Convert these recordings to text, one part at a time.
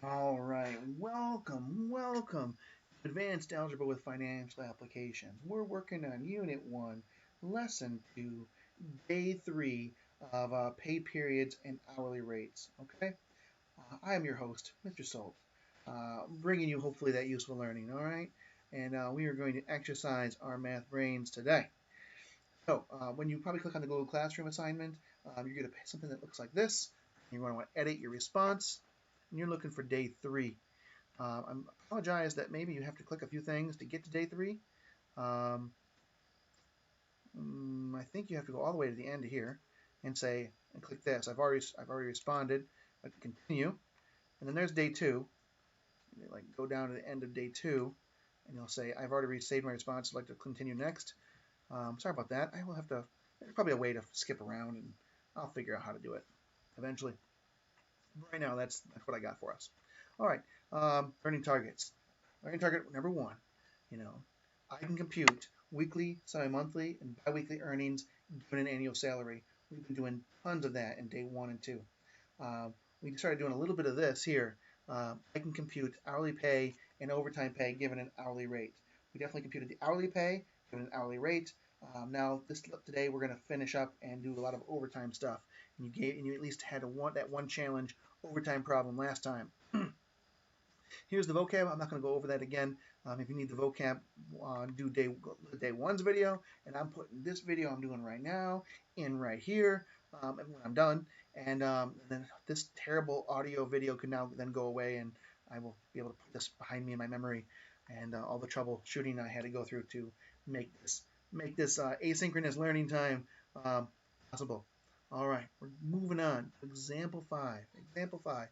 All right, welcome. Advanced Algebra with Financial Applications. We're working on Unit 1, Lesson 2, Day 3 of pay periods and hourly rates. Okay? I am your host, Mr. Solt, bringing you hopefully that useful learning, all right? And we are going to exercise our math brains today. So, when you probably click on the Google Classroom assignment, you're going to pick something that looks like this. You're going to want to edit your response, and you're looking for Day 3. I apologize that maybe you have to click a few things to get to day 3. Um, I think you have to go all the way to the end here and click this. I've already responded. I can continue, and then there's day 2. Like go down to the end of day 2, and you'll say I've already saved my response. I'd like to continue next. Sorry about that. I will have to. There's probably a way to skip around, and I'll figure out how to do it eventually. Right now, that's what I got for us. All right, learning targets. Learning target number 1. You know, I can compute weekly, semi-monthly, and biweekly earnings given an annual salary. We've been doing tons of that in day 1 and 2. We started doing a little bit of this here. I can compute hourly pay and overtime pay given an hourly rate. We definitely computed the hourly pay given an hourly rate. Now today we're going to finish up and do a lot of overtime stuff. And you at least had that one challenge overtime problem last time. Here's the vocab. I'm not going to go over that again. If you need the vocab, do day 1's video, and I'm putting this video I'm doing right now in right here, and when I'm done, and then this terrible audio video can now then go away, and I will be able to put this behind me in my memory, and all the troubleshooting I had to go through to make this asynchronous learning time possible. All right, we're moving on. Example 5. Example 5.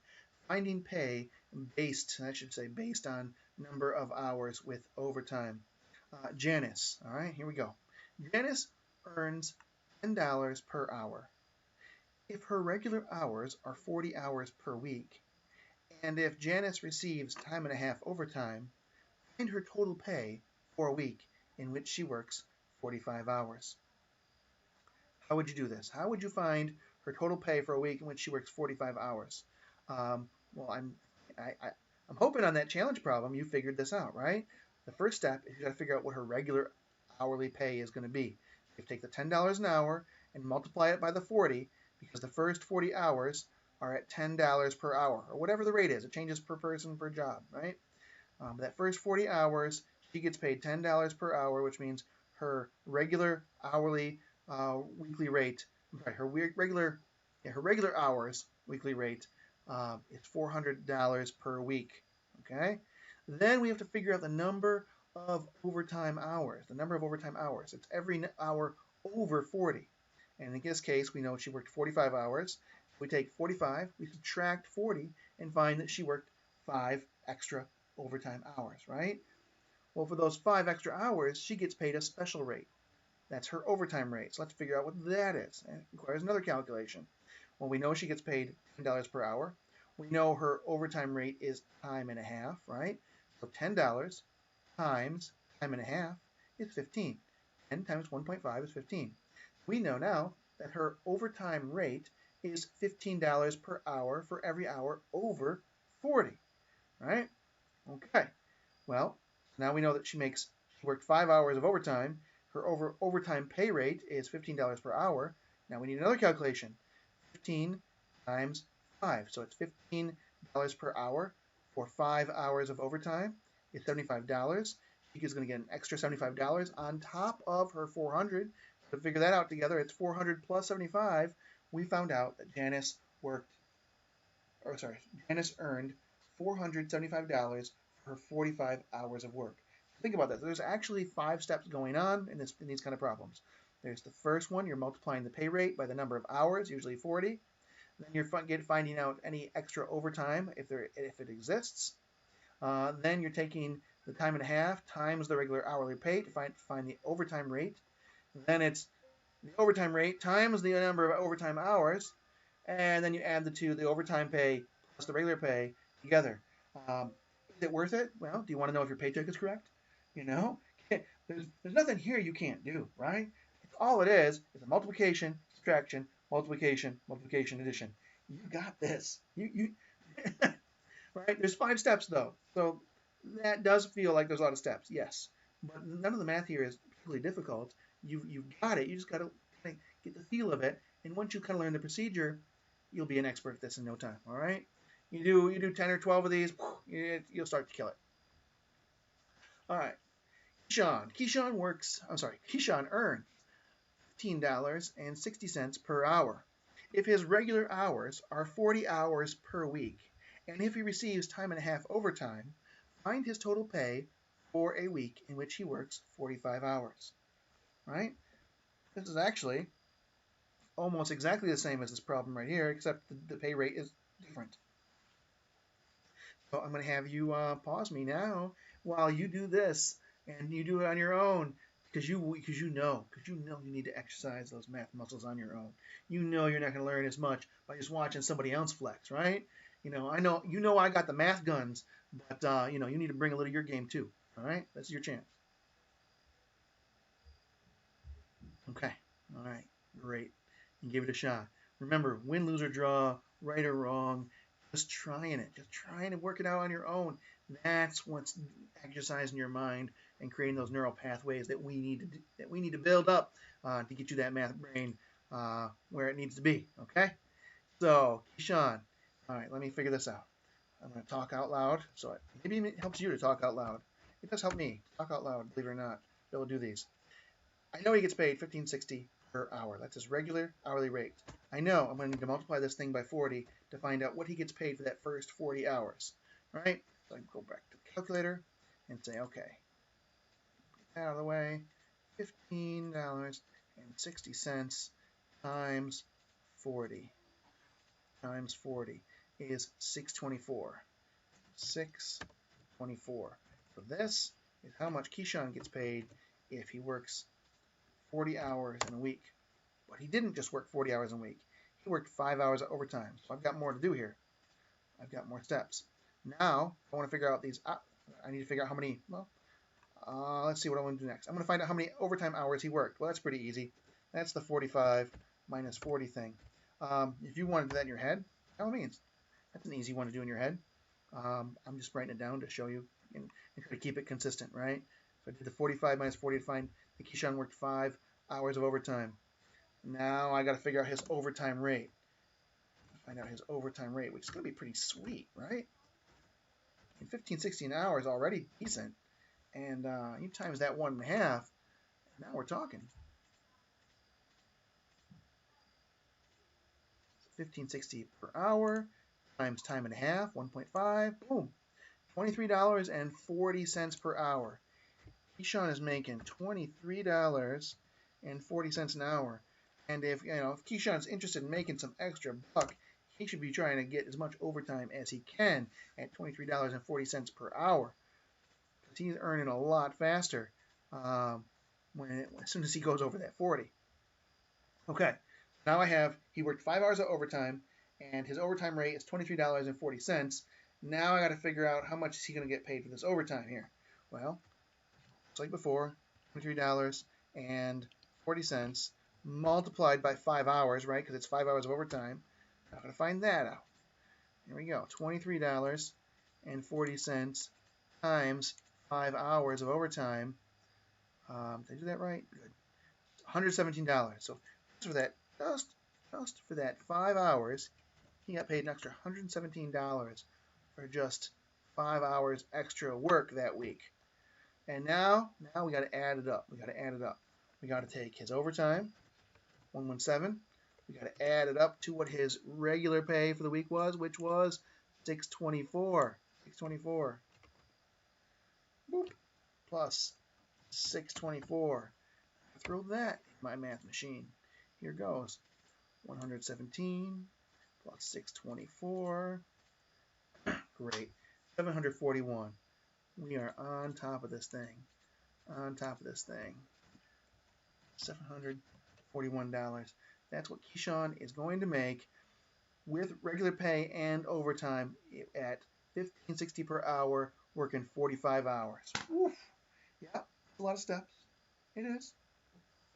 Finding pay based on number of hours with overtime. Janice, all right, here we go. Janice earns $10 per hour. If her regular hours are 40 hours per week, and if Janice receives time and a half overtime, find her total pay for a week in which she works 45 hours. How would you do this? How would you find her total pay for a week in which she works 45 hours? Well, I'm hoping on that challenge problem you figured this out, right? The first step is you got to figure out what her regular hourly pay is going to be. You take the $10 an hour and multiply it by the 40 because the first 40 hours are at $10 per hour or whatever the rate is. It changes per person per job, right? That first 40 hours, she gets paid $10 per hour, which means her regular hourly weekly rate, her regular hours weekly rate is $400 per week. Okay. Then we have to figure out the number of overtime hours. The number of overtime hours. It's every hour over 40. And in this case, we know she worked 45 hours. If we take 45, we subtract 40 and find that she worked 5 extra overtime hours, right? Well, for those 5 extra hours, she gets paid a special rate. That's her overtime rate. So let's figure out what that is. It requires another calculation. Well, we know she gets paid $10 per hour. We know her overtime rate is time and a half, right? So $10 times time and a half is 15. 10 times 1.5 is 15. We know now that her overtime rate is $15 per hour for every hour over 40, right? Okay. Well, now we know that she worked 5 hours of overtime. Her overtime pay rate is $15 per hour. Now we need another calculation. 15 times 5. So it's $15 per hour for 5 hours of overtime is $75. She is going to get an extra $75 on top of her 400. To figure that out together, it's 400 plus 75. We found out that Janice earned $475 for her 45 hours of work. Think about that. There's actually 5 steps going on in these kind of problems. There's the first one, you're multiplying the pay rate by the number of hours, usually 40. Then you're finding out any extra overtime if it exists. Then you're taking the time and a half times the regular hourly pay to find the overtime rate. Then it's the overtime rate times the number of overtime hours, and then you add the overtime pay plus the regular pay together. Is it worth it? Well, do you want to know if your paycheck is correct? You know, there's nothing here you can't do, right? All it is a multiplication, subtraction, multiplication, addition. You got this. You right? There's 5 steps though, so that does feel like there's a lot of steps, yes. But none of the math here is particularly difficult. You've got it. You just got to kind of get the feel of it, and once you kind of learn the procedure, you'll be an expert at this in no time. All right? You do 10 or 12 of these, you'll start to kill it. All right. Keyshawn earns $15.60 per hour. If his regular hours are 40 hours per week, and if he receives time and a half overtime, find his total pay for a week in which he works 45 hours. Right? This is actually almost exactly the same as this problem right here, except the pay rate is different. So I'm going to have you pause me now while you do this, and you do it on your own, because you know you need to exercise those math muscles on your own. You know you're not going to learn as much by just watching somebody else flex, right? I know I got the math guns, but you need to bring a little of your game too. All right, that's your chance. Okay, all right, great. And give it a shot. Remember, win, lose, or draw, right or wrong, just trying it. Just trying to work it out on your own. That's what's exercising your mind and creating those neural pathways that we need to build up to get you that math brain where it needs to be. Okay. So, Keyshawn, all right, let me figure this out. I'm going to talk out loud. So maybe it helps you to talk out loud. It does help me talk out loud, believe it or not. Be able to do these. I know he gets paid $15.60 per hour. That's his regular hourly rate. I know I'm going to need to multiply this thing by 40 to find out what he gets paid for that first 40 hours. All right? So I can go back to the calculator and say, okay, get that out of the way. $15.60 times 40 is $6.24. $6.24. So this is how much Keyshawn gets paid if he works 40 hours in a week. But he didn't just work 40 hours in a week. He worked 5 hours of overtime. So I've got more to do here. I've got more steps. Now, I want to figure out these. I need to figure out how many. Well, let's see what I want to do next. I'm going to find out how many overtime hours he worked. Well, that's pretty easy. That's the 45 minus 40 thing. If you want to do that in your head, by all means. That's an easy one to do in your head. I'm just writing it down to show you and try to keep it consistent, right? So I did the 45 minus 40 to find that Keyshawn worked 5 hours of overtime. Now I got to figure out his overtime rate. Find out his overtime rate, which is going to be pretty sweet, right? And 15-16 hours already decent. And you times that 1.5, now we're talking. 15.60 per hour times time and a half, 1.5, boom, $23.40 per hour. Keyshawn is making $23.40 an hour. And if Keyshawn's interested in making some extra buck, he should be trying to get as much overtime as he can at $23.40 per hour. Because he's earning a lot faster as soon as he goes over that 40. Okay, now he worked 5 hours of overtime, and his overtime rate is $23.40. Now I got to figure out how much is he going to get paid for this overtime here. Well, just like before, $23.40 multiplied by 5 hours, right? Because it's 5 hours of overtime. I'm going to find that out. Here we go. $23.40 times 5 hours of overtime. Did I do that right? Good. $117. So just for that 5 hours, he got paid an extra $117 for just 5 hours extra work that week. And now we got to add it up. We got to take his overtime, 117. We got to add it up to what his regular pay for the week was, which was $624. Boop. Plus $624. Throw that in my math machine. Here goes. 117 plus 624. Great. 741. We are on top of this thing. $741. That's what Keyshawn is going to make with regular pay and overtime at $15.60 per hour, working 45 hours. Oof. Yeah, a lot of steps. It is.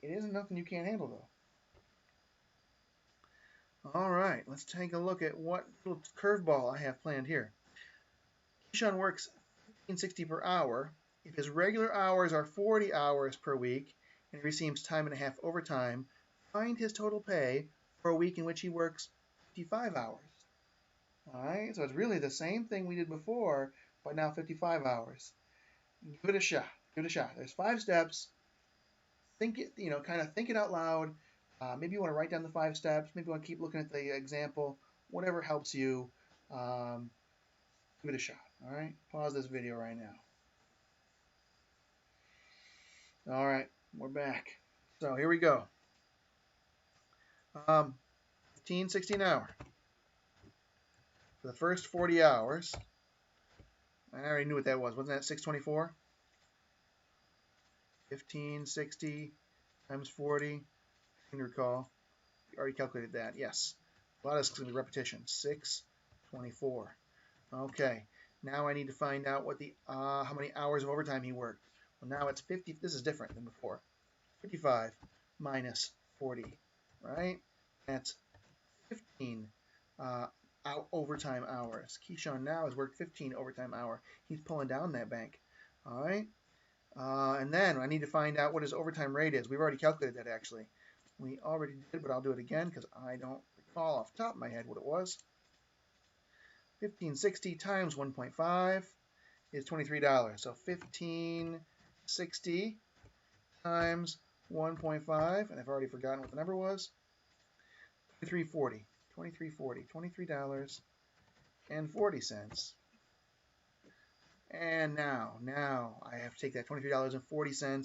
It isn't nothing you can't handle, though. All right, let's take a look at what little curveball I have planned here. Keyshawn works $15.60 per hour. If his regular hours are 40 hours per week and he receives time and a half overtime, find his total pay for a week in which he works 55 hours. All right, so it's really the same thing we did before, but now 55 hours. Give it a shot. Give it a shot. There's 5 steps. Think it, kind of think it out loud. Maybe you want to write down the 5 steps. Maybe you want to keep looking at the example. Whatever helps you. Give it a shot. All right. Pause this video right now. All right, we're back. So here we go. 15.60 an hour for the first 40 hours. I already knew what that was. Wasn't that 624? 15.60 times 40. I can recall. We already calculated that. Yes. A lot of this is going to be repetition. 624. Okay. Now I need to find out what the how many hours of overtime he worked. Well, now it's 50. This is different than before. 55 minus 40, right? That's 15 overtime hours. Keyshawn now has worked 15 overtime hour. He's pulling down that bank. All right. And then I need to find out what his overtime rate is. We've already calculated that, actually. We already did, but I'll do it again because I don't recall off the top of my head what it was. 1560 times 1.5 is $23. So 1560 times 1.5, and I've already forgotten what the number was. $23.40. $23.40. And now I have to take that $23.40 and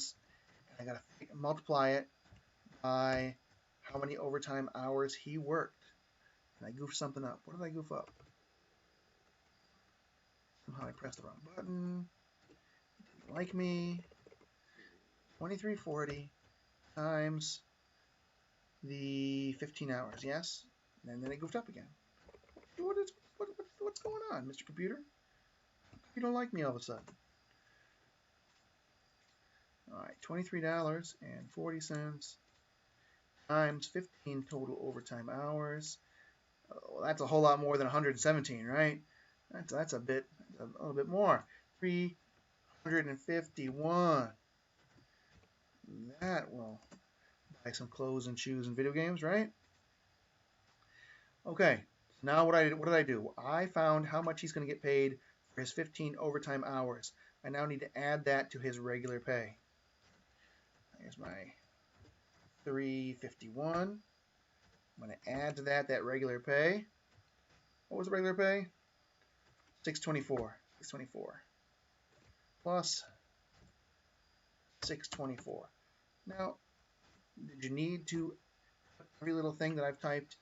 I got to multiply it by how many overtime hours he worked. And I goofed something up. What did I goof up? Somehow I pressed the wrong button. It didn't like me. 2340 times the 15 hours, yes? And then it goofed up again. What's going on, Mr. Computer? You don't like me all of a sudden. All right, $23.40 times 15 total overtime hours. Well, that's a whole lot more than 117, right? That's a little bit more. 351. That will buy some clothes and shoes and video games, right? Okay. Now what did I do? I found how much he's going to get paid for his 15 overtime hours. I now need to add that to his regular pay. Here's my 351. I'm going to add to that regular pay. What was the regular pay? 624. 624 plus 624. Now, did you need to put every little thing that I've typed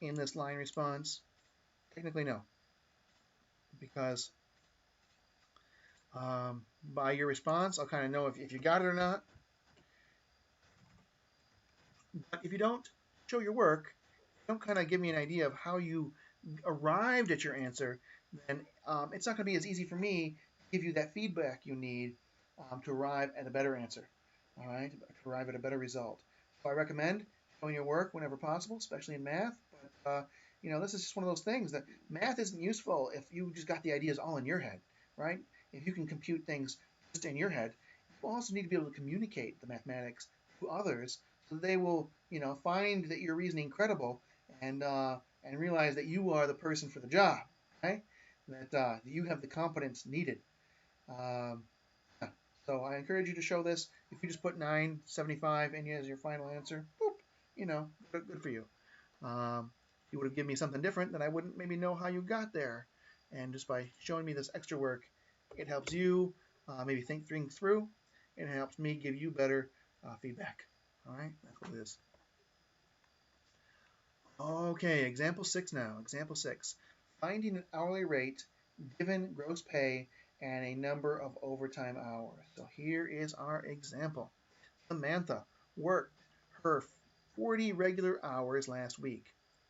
in this line response? Technically, no. Because by your response, I'll kind of know if you got it or not. But if you don't show your work, don't kind of give me an idea of how you arrived at your answer, then it's not going to be as easy for me to give you that feedback you need to arrive at a better answer, all right, to arrive at a better result. So I recommend showing your work whenever possible, especially in math. But this is just one of those things that math isn't useful if you just got the ideas all in your head, right? If you can compute things just in your head, you also need to be able to communicate the mathematics to others so that they will, find that your reasoning credible and realize that you are the person for the job, right? That you have the competence needed. So I encourage you to show this. If you just put 975 in as your final answer, boop, good for you. You would have given me something different, then I wouldn't maybe know how you got there. And just by showing me this extra work, it helps you maybe think things through, and it helps me give you better feedback. All right, that's what it is. Okay, example 6 now. Example 6. Finding an hourly rate given gross pay and a number of overtime hours. So here is our example. Samantha worked her 40 regular hours last week,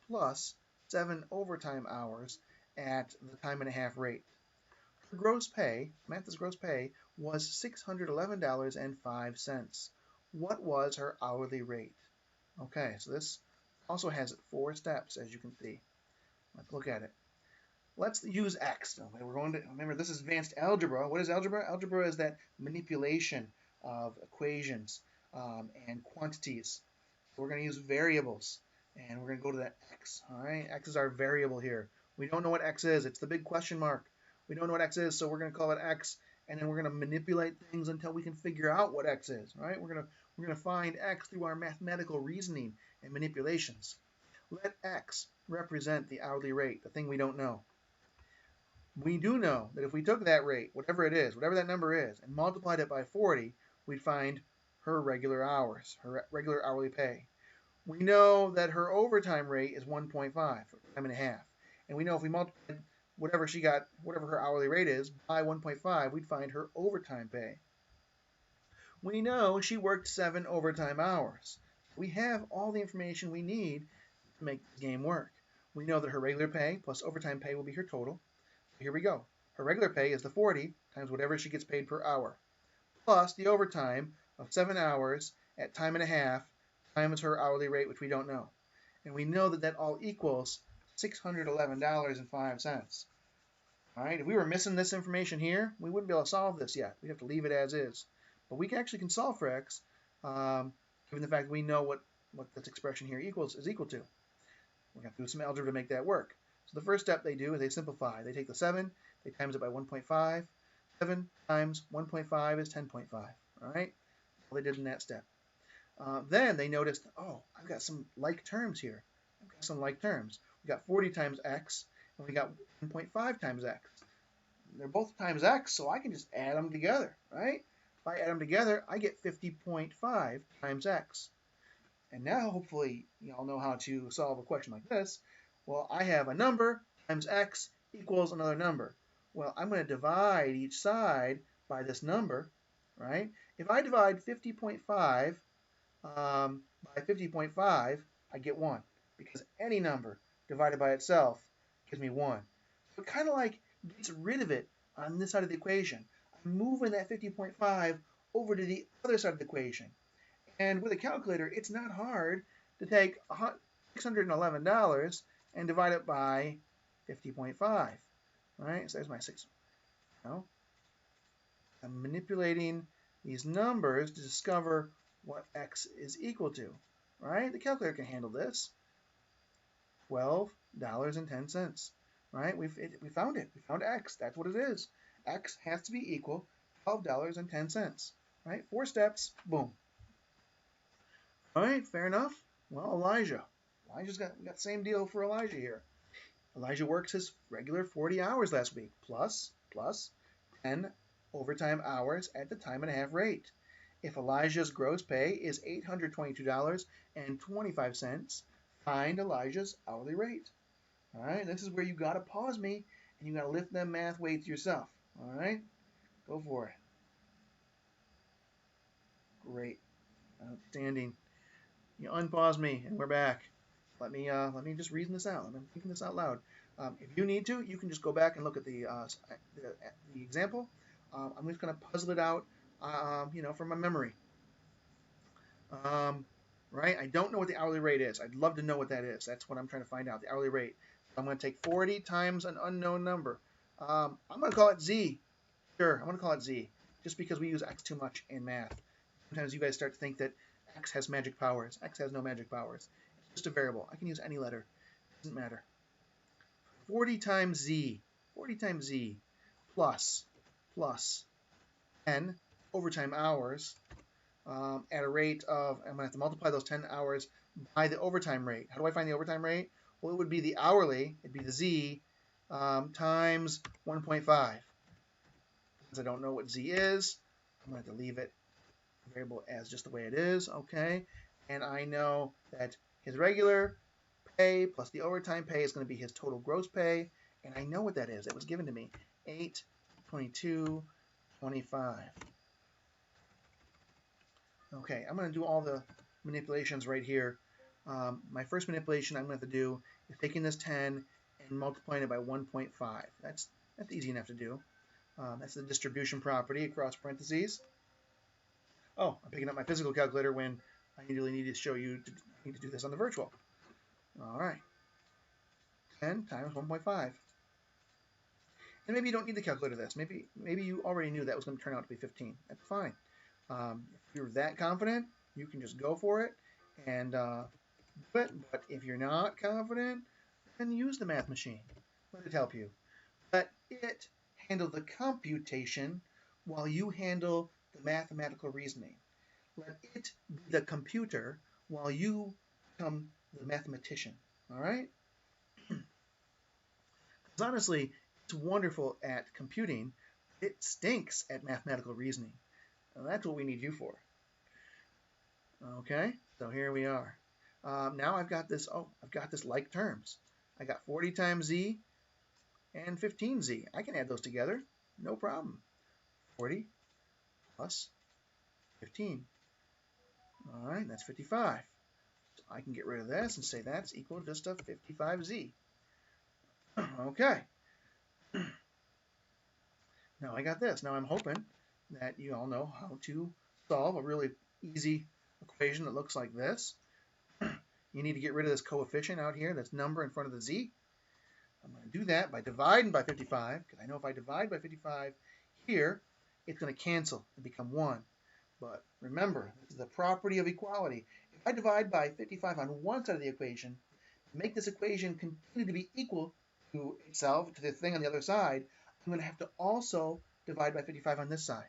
plus 7 overtime hours at the time and a half rate. Her gross pay, Samantha's gross pay, was $611.05. What was her hourly rate? Okay, so this also has 4 steps, as you can see. Let's look at it. let's use x. Okay, we're going to, remember, this is advanced algebra. What is algebra? Algebra is that manipulation of equations and quantities. So we're going to use variables, and we're going to go to that x. All right, x is our variable here. We don't know what x is. It's the big question mark. We don't know what x is, so we're going to call it x, and then we're going to manipulate things until we can figure out what x is. All right, we're going to find x through our mathematical reasoning and manipulations. Let x represent the hourly rate, the thing we don't know. We do know that if we took that rate, whatever it is, whatever that number is, and multiplied it by 40, we'd find her regular hours, her regular hourly pay. We know that her overtime rate is 1.5, time and a half. And we know if we multiplied whatever she got, whatever her hourly rate is, by 1.5, we'd find her overtime pay. We know she worked 7 overtime hours. We have all the information we need to make the game work. We know that her regular pay plus overtime pay will be her total. Here we go. Her regular pay is the 40 times whatever she gets paid per hour, plus the overtime of 7 hours at time and a half times her hourly rate, which we don't know. And we know that that all equals $611.05. All right, if we were missing this information here, we wouldn't be able to solve this yet. We'd have to leave it as is. But we actually can solve for x, given the fact that we know what this expression here is equal to. We're going to do some algebra to make that work. So the first step they do is they simplify. They take the 7, they times it by 1.5. 7 times 1.5 is 10.5. All right? All they did in that step. Then they noticed, oh, I've got some like terms here. I've got some like terms. We got 40 times x, and we got 1.5 times x. They're both times x, so I can just add them together, right? If I add them together, I get 50.5 times x. And now, hopefully, you all know how to solve a question like this. Well, I have a number times x equals another number. Well, I'm going to divide each side by this number, right? If I divide 50.5 by 50.5, I get 1, because any number divided by itself gives me 1. So it kind of like gets rid of it on this side of the equation. I'm moving that 50.5 over to the other side of the equation. And with a calculator, it's not hard to take $611 and divide it by 50.5. All right, so there's my 6. Now, I'm manipulating these numbers to discover what x is equal to. All right, the calculator can handle this. $12.10. Right, we found it. We found x. That's what it is. X has to be equal to $12.10. Right, 4 steps. Boom. All right, fair enough. Well, Elijah's got the same deal for Elijah here. Elijah works his regular 40 hours last week, plus 10 overtime hours at the time and a half rate. If Elijah's gross pay is $822.25, find Elijah's hourly rate. All right, this is where you got to pause me and you got to lift them math weights yourself. All right, go for it. Great, outstanding. You unpause me, and we're back. Let me just reason this out. I'm thinking this out loud. If you need to, you can just go back and look at the example. I'm just going to puzzle it out, from my memory. Right? I don't know what the hourly rate is. I'd love to know what that is. That's what I'm trying to find out, the hourly rate. I'm going to take 40 times an unknown number. I'm going to call it z. Sure, I'm going to call it z, just because we use x too much in math. Sometimes you guys start to think that x has magic powers. X has no magic powers. It's just a variable. I can use any letter. It doesn't matter. 40 times z. 40 times z plus 10 overtime hours at a rate of, I'm going to have to multiply those 10 hours by the overtime rate. How do I find the overtime rate? Well, it would be the hourly. It'd be the z times 1.5. Since I don't know what z is, I'm going to have to leave it variable as just the way it is, okay? And I know that his regular pay plus the overtime pay is going to be his total gross pay, and I know what that is. It was given to me, $822.25. Okay, I'm going to do all the manipulations right here. My first manipulation I'm going to have to do is taking this 10 and multiplying it by 1.5. That's easy enough to do. That's the distribution property across parentheses. Oh, I'm picking up my physical calculator when I really need to show you to do this on the virtual. All right. 10 times 1.5. And maybe you don't need the calculator this. Maybe you already knew that was going to turn out to be 15. That's fine. If you're that confident, you can just go for it and do it. But if you're not confident, then use the math machine. Let it help you. Let it handle the computation while you handle the mathematical reasoning. Let it be the computer while you become the mathematician. All right? Because honestly, it's wonderful at computing. It stinks at mathematical reasoning. And that's what we need you for. Okay, so here we are. Now I've got this, I've got this like terms. I got 40 times z and 15z. I can add those together, no problem. 40 plus 15. All right, that's 55. So I can get rid of this and say that's equal to just a 55z. Okay. Now I got this. Now I'm hoping that you all know how to solve a really easy equation that looks like this. You need to get rid of this coefficient out here, this number in front of the z. I'm going to do that by dividing by 55, because I know if I divide by 55 here, it's going to cancel and become 1. But remember, this is the property of equality. If I divide by 55 on one side of the equation, to make this equation continue to be equal to itself, to the thing on the other side, I'm going to have to also divide by 55 on this side.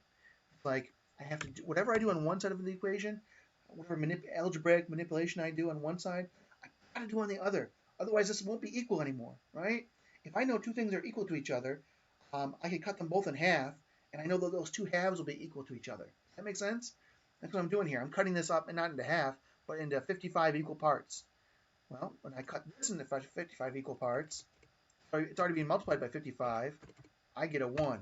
It's like I have to do whatever I do on one side of the equation, whatever algebraic manipulation I do on one side, I got to do on the other. Otherwise, this won't be equal anymore, right? If I know two things are equal to each other, I can cut them both in half, and I know that those two halves will be equal to each other. Does that make sense? That's what I'm doing here. I'm cutting this up, and not into half, but into 55 equal parts. Well, when I cut this into 55 equal parts, it's already being multiplied by 55, I get a 1.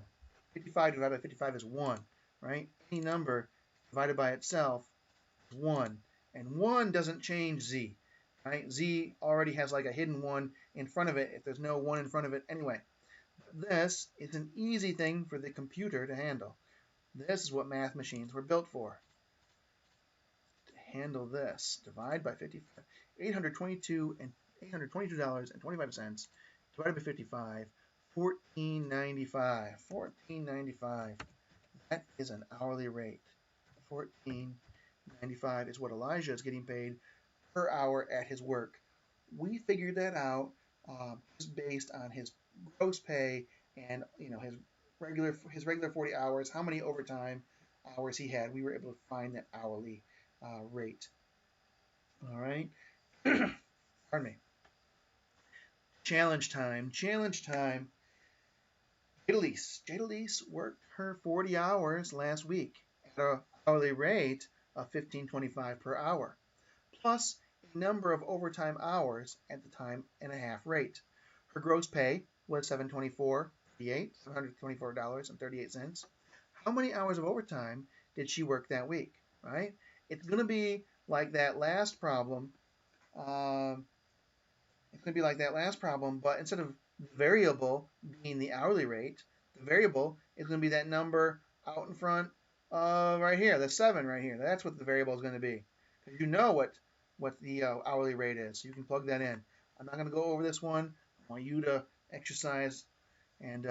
55 divided by 55 is 1, right? Any number divided by itself is 1. And 1 doesn't change z, right? Z already has like a hidden 1 in front of it if there's no 1 in front of it anyway. This is an easy thing for the computer to handle. This is what math machines were built for. To handle this, divide by 55, $822.25 divided by 55, $14.95. $14.95. That is an hourly rate. $14.95 is what Elijah is getting paid per hour at his work. We figured that out just based on his gross pay and his regular 40 hours, how many overtime hours he had. We were able to find that hourly rate. All right. Pardon me. Challenge time. Challenge time. Jadalise worked her 40 hours last week at an hourly rate of $15.25 per hour, plus a number of overtime hours at the time and a half rate. Her gross pay was $724.38. How many hours of overtime did she work that week? Right? It's going to be like that last problem. But instead of the variable being the hourly rate, the variable is going to be that number out in front right here, the 7 right here. That's what the variable is going to be. Because you know what the hourly rate is. So you can plug that in. I'm not going to go over this one. I want you to exercise and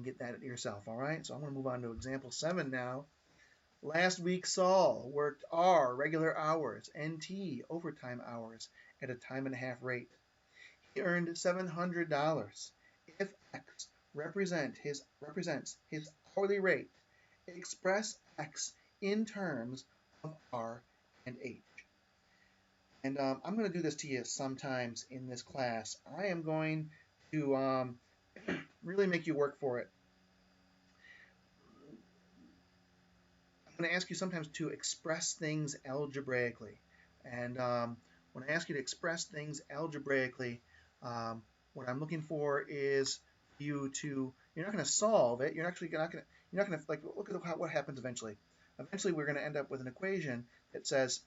get that yourself, all right? So I'm going to move on to example 7 now. Last week, Saul worked R, regular hours, NT, overtime hours, at a time and a half rate. He earned $700. If X represents his hourly rate, express X in terms of R and H. And I'm going to do this to you sometimes in this class. I am going to really make you work for it. I'm going to ask you sometimes to express things algebraically. And when I ask you to express things algebraically, what I'm looking for is you to, you're not going to solve it. You're not going to like, look at what happens eventually. Eventually, we're going to end up with an equation that says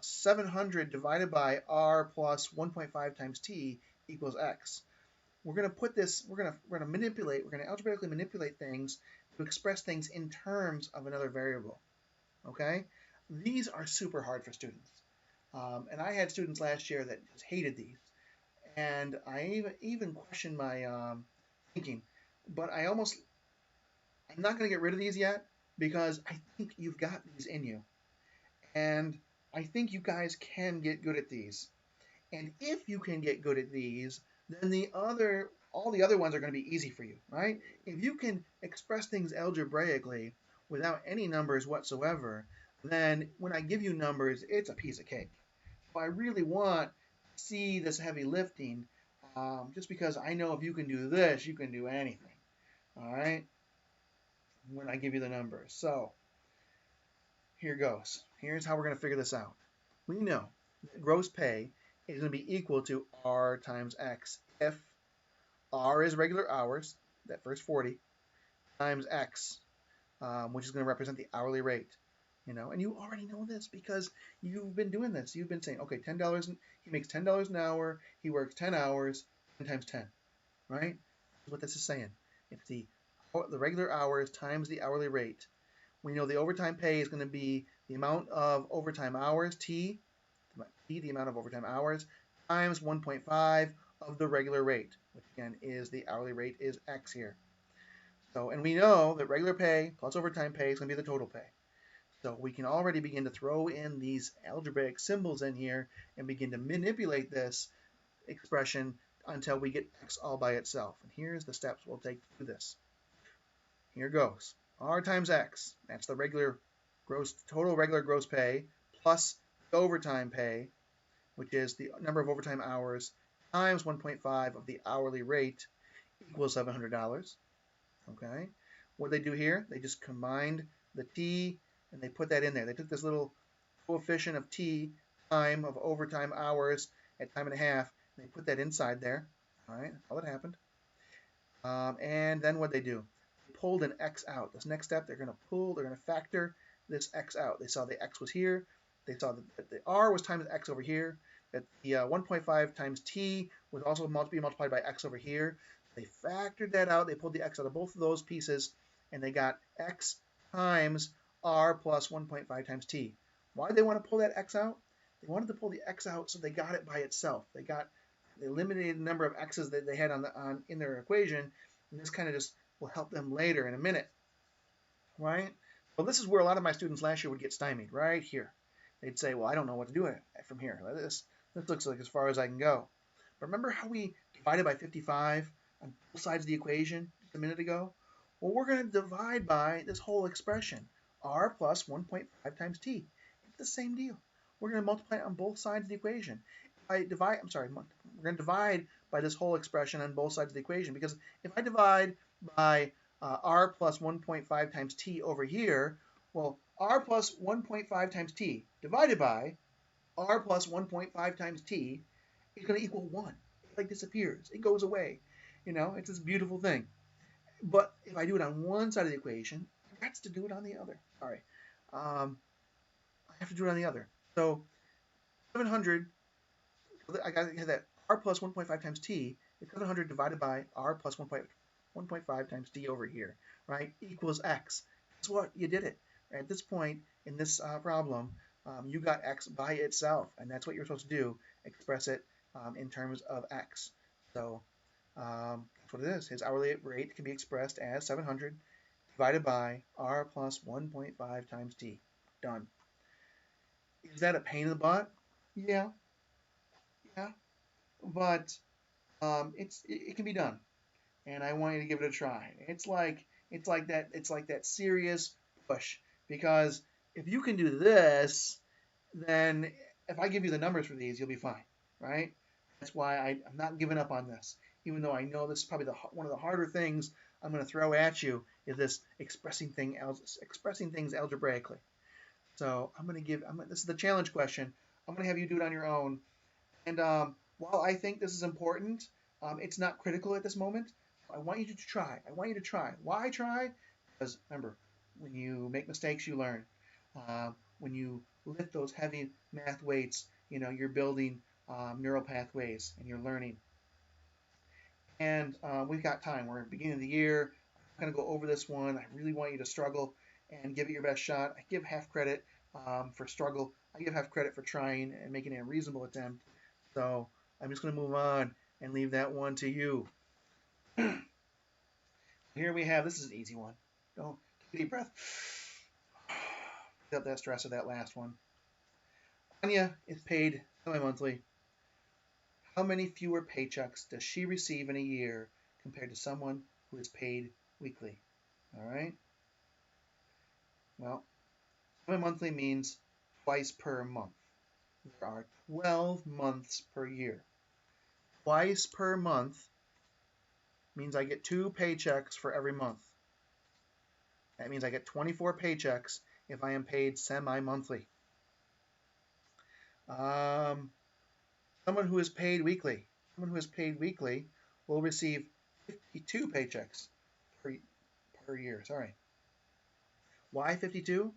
700 divided by r plus 1.5 times t equals x. We're going to put this, we're going to algebraically manipulate things to express things in terms of another variable. Okay? These are super hard for students. And I had students last year that just hated these. And I even questioned my thinking. But I'm not going to get rid of these yet because I think you've got these in you. And I think you guys can get good at these. And if you can get good at these, then all the other ones are going to be easy for you, right? If you can express things algebraically without any numbers whatsoever, then when I give you numbers, it's a piece of cake. If I really want to see this heavy lifting, just because I know if you can do this, you can do anything, all right? When I give you the numbers. So here goes. Here's how we're going to figure this out. We know that gross pay is going to be equal to R times X if R is regular hours, that first 40, times X, which is going to represent the hourly rate. And you already know this because you've been doing this. You've been saying, okay, $10, he makes $10 an hour, he works 10 hours, 10 times 10, right? That's what this is saying. It's the regular hours times the hourly rate. We know the overtime pay is going to be the amount of overtime hours, T, the amount of overtime hours, times 1.5 of the regular rate, which again is the hourly rate is X here. So, and we know that regular pay plus overtime pay is going to be the total pay. So we can already begin to throw in these algebraic symbols in here and begin to manipulate this expression until we get X all by itself. And here's the steps we'll take to do this. Here goes. R times X, that's the total regular gross pay, plus the overtime pay, which is the number of overtime hours, times 1.5 of the hourly rate, equals $700. Okay? What they do here, they just combined the T, and they put that in there. They took this little coefficient of T, time of overtime hours at time and a half, and they put that inside there. All right, that's all that happened. And then what they do, pulled an X out. This next step, they're going to factor this X out. They saw the X was here. They saw that the R was times X over here. That the 1.5 times T would also be multiplied by X over here. They factored that out. They pulled the X out of both of those pieces, and they got X times R plus 1.5 times T. Why did they want to pull that X out? They wanted to pull the X out so they got it by itself. They eliminated the number of X's that they had in their equation, and this kind of just will help them later in a minute, right? Well, this is where a lot of my students last year would get stymied, right here. They'd say, well, I don't know what to do from here. This looks like as far as I can go. But remember how we divided by 55 on both sides of the equation just a minute ago? Well, we're going to divide by this whole expression, R plus 1.5 times T. It's the same deal. We're going to multiply it on both sides of the equation. We're going to divide by this whole expression on both sides of the equation, because if I divide by R plus 1.5 times T over here, well, R plus 1.5 times T divided by R plus 1.5 times T is going to equal 1. It like disappears. It goes away. It's this beautiful thing. But if I do it on one side of the equation, I have to do it on the other. Sorry. I have to do it on the other. So 700, I got to get that R plus 1.5 times T is 700 divided by R plus 1.5 times T over here, right? Equals X. Guess what? You did it. At this point in this problem, you got X by itself, and that's what you're supposed to do, express it in terms of X. So that's what it is. His hourly rate can be expressed as 700 divided by R plus 1.5 times T. Done. Is that a pain in the butt? Yeah. But it can be done, and I want you to give it a try. It's like that serious push, because if you can do this, then if I give you the numbers for these, you'll be fine, right? That's why I'm not giving up on this, even though I know this is probably one of the harder things I'm going to throw at you, is this expressing things algebraically. So this is the challenge question. I'm going to have you do it on your own. And while I think this is important, it's not critical at this moment. I want you to try. Why try? Because remember, when you make mistakes, you learn. When you lift those heavy math weights, you're building neural pathways and you're learning. And we've got time. We're at the beginning of the year. I'm going to go over this one. I really want you to struggle and give it your best shot. I give half credit for struggle. I give half credit for trying and making a reasonable attempt. So I'm just going to move on and leave that one to you. Here we have, this is an easy one. Don't take a deep breath. Get up that stress of that last one. Anya is paid semi-monthly. How many fewer paychecks does she receive in a year compared to someone who is paid weekly? All right. Well, semi-monthly means twice per month. There are 12 months per year. Twice per month means I get 2 paychecks for every month. That means I get 24 paychecks if I am paid semi-monthly. Someone who is paid weekly. Someone who is paid weekly will receive 52 paychecks per year. Sorry. Why 52?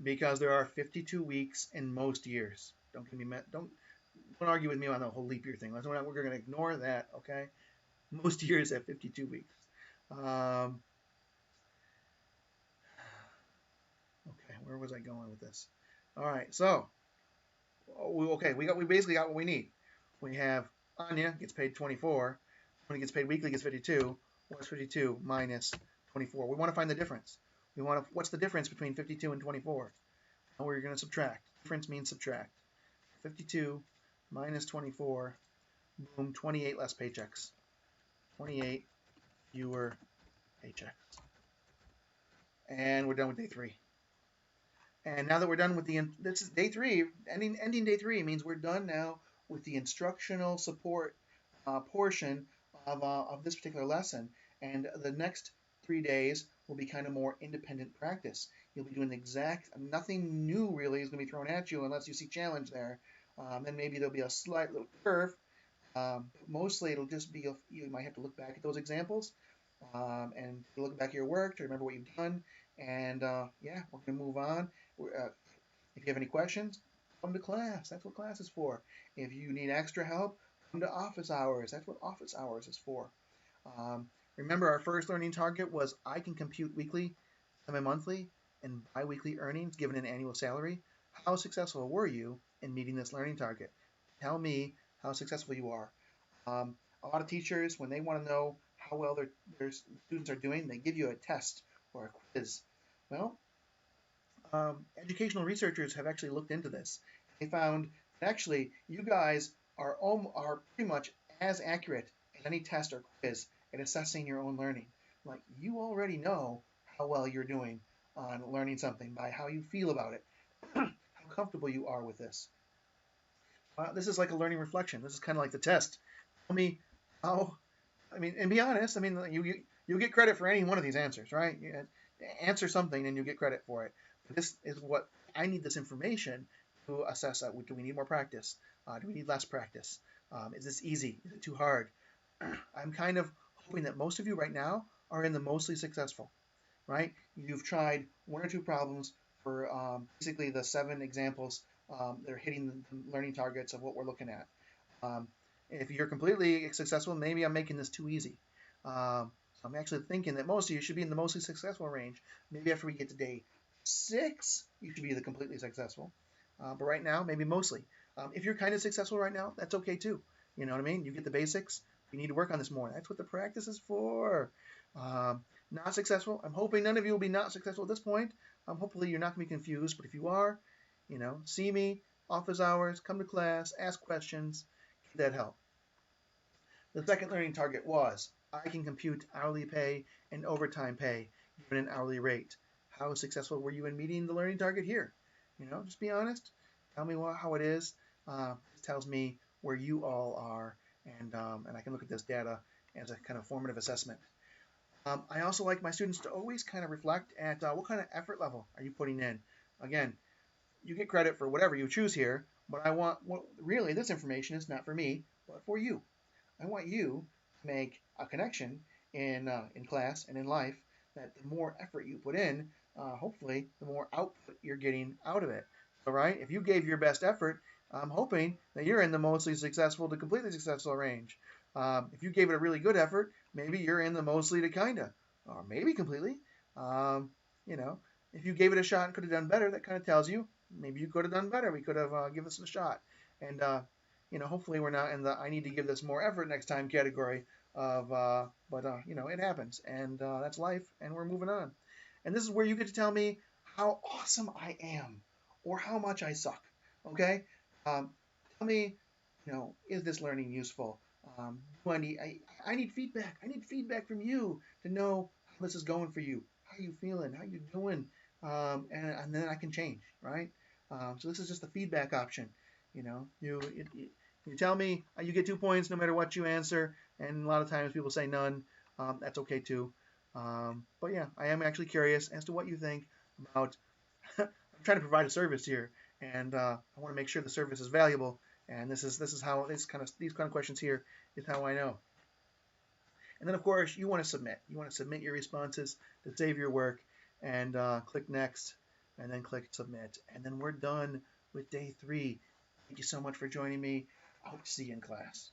Because there are 52 weeks in most years. Don't argue with me on the whole leap year thing. We're going to ignore that, okay? Most years have 52 weeks. Okay, where was I going with this? All right, so we basically got what we need. We have Anya gets paid 24. When he gets paid weekly, gets 52. What's 52 minus 24? We want to find the difference. What's the difference between 52 and 24? And we're going to subtract. Difference means subtract. 52 minus 24, boom, 28 less paychecks. 28 fewer paychecks. And we're done with day 3. And now that we're done with this is day 3, ending day 3 means we're done now with the instructional support portion of this particular lesson. And the next 3 days will be kind of more independent practice. You'll be doing nothing new really is going to be thrown at you unless you see challenge there. Then maybe there'll be a slight little curve. Mostly it'll just be, you might have to look back at those examples and look back at your work to remember what you've done. And yeah, we're going to move on. If you have any questions, come to class. That's what class is for. If you need extra help, come to office hours. That's what office hours is for. Remember, our first learning target was I can compute weekly, semi-monthly, and biweekly earnings given an annual salary. How successful were you in meeting this learning target? Tell me how successful you are. A lot of teachers, when they want to know how well their students are doing, they give you a test or a quiz. Well, educational researchers have actually looked into this. They found that actually you guys are pretty much as accurate as any test or quiz at assessing your own learning. Like, you already know how well you're doing on learning something by how you feel about it, how comfortable you are with this. This is like a learning reflection. This is kind of like the test. Tell me how, and be honest, you get credit for any one of these answers, right? You answer something and you get credit for it. This is what I need, this information to assess. Do we need more practice? Do we need less practice? Is this easy? Is it too hard? I'm kind of hoping that most of you right now are in the mostly successful, right? You've tried 1 or 2 problems for basically the 7 examples that are hitting the learning targets of what we're looking at. If you're completely successful, maybe I'm making this too easy. So I'm actually thinking that most of you should be in the mostly successful range. Maybe after we get to day 6, you should be the completely successful. But right now, maybe mostly. If you're kind of successful right now, that's okay too. You know what I mean? You get the basics. You need to work on this more. That's what the practice is for. Not successful. I'm hoping none of you will be not successful at this point. Hopefully you're not going to be confused. But if you are, see me, office hours, come to class, ask questions, get that help. The second learning target was I can compute hourly pay and overtime pay given an hourly rate. How successful were you in meeting the learning target here? Just be honest. Tell me how it is. This tells me where you all are, and I can look at this data as a kind of formative assessment. I also like my students to always kind of reflect at what kind of effort level are you putting in. Again, you get credit for whatever you choose here, but really this information is not for me, but for you. I want you to make a connection in class and in life that the more effort you put in, hopefully the more output you're getting out of it. All right, if you gave your best effort, I'm hoping that you're in the mostly successful to completely successful range. If you gave it a really good effort, maybe you're in the mostly to kinda, or maybe completely. If you gave it a shot and could have done better, that kind of tells you maybe you could have done better. We could have given this a shot. And hopefully we're not in the I need to give this more effort next time category. You know, it happens, and that's life, and we're moving on. And this is where you get to tell me how awesome I am, or how much I suck. Okay, um, tell me, you know, is this learning useful? Do I need feedback. I need feedback from you to know how this is going for you. How you feeling? How you doing? And then I can change, right? So this is just the feedback option. You know, you tell me you get 2 points no matter what you answer, and a lot of times people say none. That's okay too. But yeah, I am actually curious as to what you think about. I'm trying to provide a service here, and I want to make sure the service is valuable. And this is how these kind of questions here is how I know. And then of course you want to submit. You want to submit your responses to save your work, and click next, and then click submit, and then we're done with day 3. Thank you so much for joining me. I hope to see you in class.